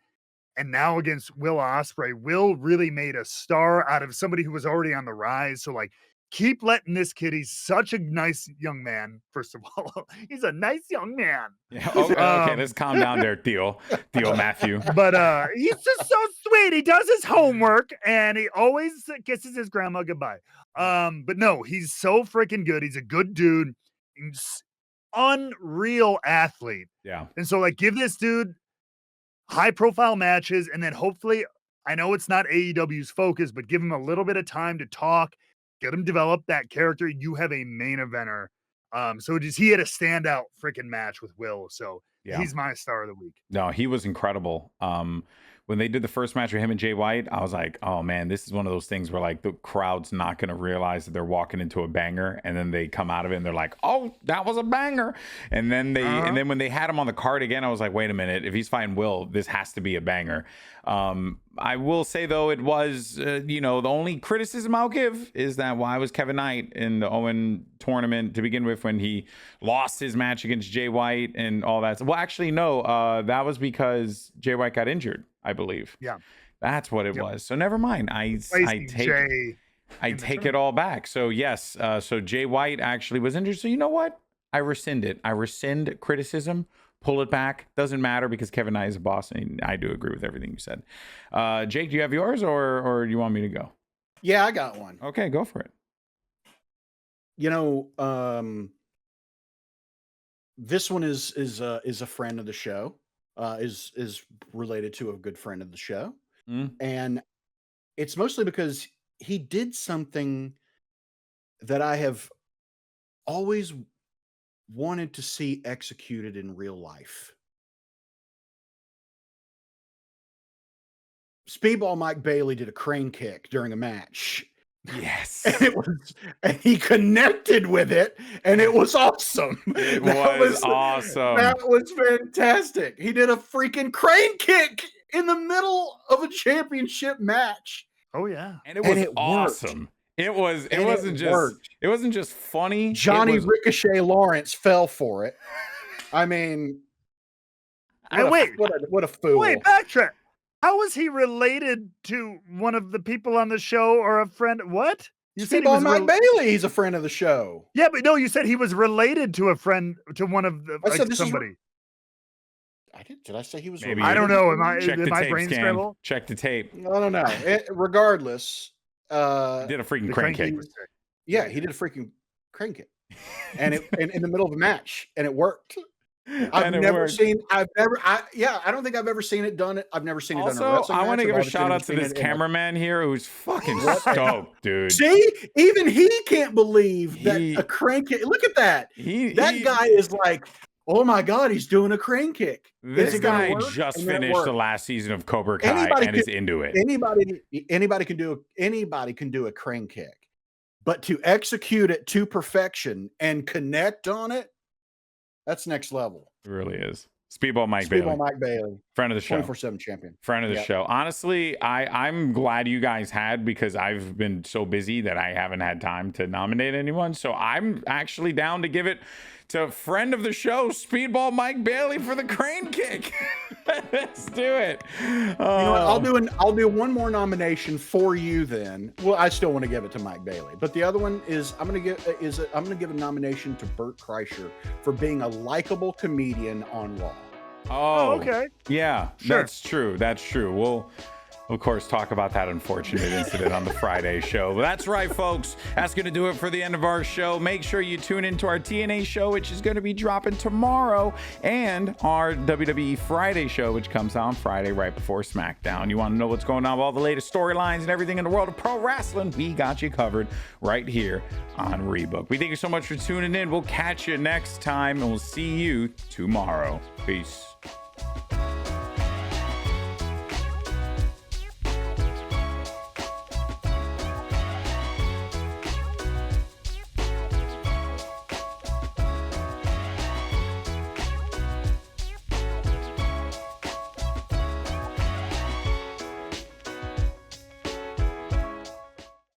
and now against Will Ospreay. Will really made a star out of somebody who was already on the rise. So, like, keep letting this kid. He's such a nice young man. First of all, he's a nice young man. Yeah. Okay, let's calm down there, Theo Matthew. But he's just so sweet. He does his homework and he always kisses his grandma goodbye. But no, he's so freaking good. He's a good dude. He's unreal athlete. Yeah. And so, like, give this dude high profile matches, and then hopefully, I know it's not AEW's focus, but give him a little bit of time to talk, get him develop that character. You have a main eventer. So he had a standout freaking match with Will. So Yeah. he's my star of the week. No, he was incredible. When they did the first match with him and Jay White, I was like, oh man, this is one of those things where like the crowd's not going to realize that they're walking into a banger, and then they come out of it and they're like, oh, that was a banger. And then and then when they had him on the card again, I was like, wait a minute, if he's fighting Will, this has to be a banger. I will say though, it was, the only criticism I'll give is that why was Kevin Knight in the Owen tournament to begin with when he lost his match against Jay White and all that? Well, actually, no, that was because Jay White got injured, I believe. Yeah. That's what it was. So never mind. I take it all back. So yes, so Jay White actually was injured. So you know what? I rescind it. I rescind criticism. Pull it back. Doesn't matter because Kevin Knight is a boss, and I do agree with everything you said. Jake, do you have yours, or do you want me to go? Yeah, I got one. Okay, go for it. This one is a friend of the show. Is related to a good friend of the show, and it's mostly because he did something that I have always wanted to see executed in real life. Speedball Mike Bailey did a crane kick during a match. Yes. And he connected with it, and it was awesome. It was awesome. That was fantastic. He did a freaking crane kick in the middle of a championship match. Oh yeah. And it was awesome. It wasn't just funny. Johnny Ricochet Lawrence fell for it. I mean, what a fool. Wait, backtrack. How was he related to one of the people on the show or a friend? What? You said he was Mike Bailey. He's a friend of the show. Yeah, but no, you said he was related to a friend, to one of the, I said somebody. Did I say he was? Maybe I don't know. Check the my tape, brain scramble? Check the tape. I don't know. Regardless, He did a freaking crane kick. Yeah, he did a freaking crane kick, and in the middle of a match, and it worked. I don't think I've ever seen it done. I've never seen it done. Also, I want to give a shout out to this cameraman here who's fucking stoked, dude. See, even he can't believe that a crane kick. Look at that. That guy is like, oh my God, he's doing a crane kick. This guy just finished the last season of Cobra Kai and is into it. Anybody can do a crane kick, but to execute it to perfection and connect on it, that's next level. It really is. Speedball Mike Bailey. Friend of the show. 24/7 champion. Friend of the show. Honestly, I'm glad you guys had, because I've been so busy that I haven't had time to nominate anyone. So I'm actually down to give it to friend of the show, Speedball Mike Bailey, for the crane kick. Let's do it. You know what? I'll do one more nomination for you then. Well, I still want to give it to Mike Bailey, but the other one is I'm going to give a nomination to Bert Kreischer for being a likable comedian on Raw. Oh, okay. Yeah, sure. That's true. That's true. We'll, of course, talk about that unfortunate incident on the Friday show. But that's right, folks. That's going to do it for the end of our show. Make sure you tune into our TNA show, which is going to be dropping tomorrow, and our WWE Friday show, which comes out on Friday right before SmackDown. You want to know what's going on with all the latest storylines and everything in the world of pro wrestling? We got you covered right here on Rebooked. We thank you so much for tuning in. We'll catch you next time, and we'll see you tomorrow. Peace.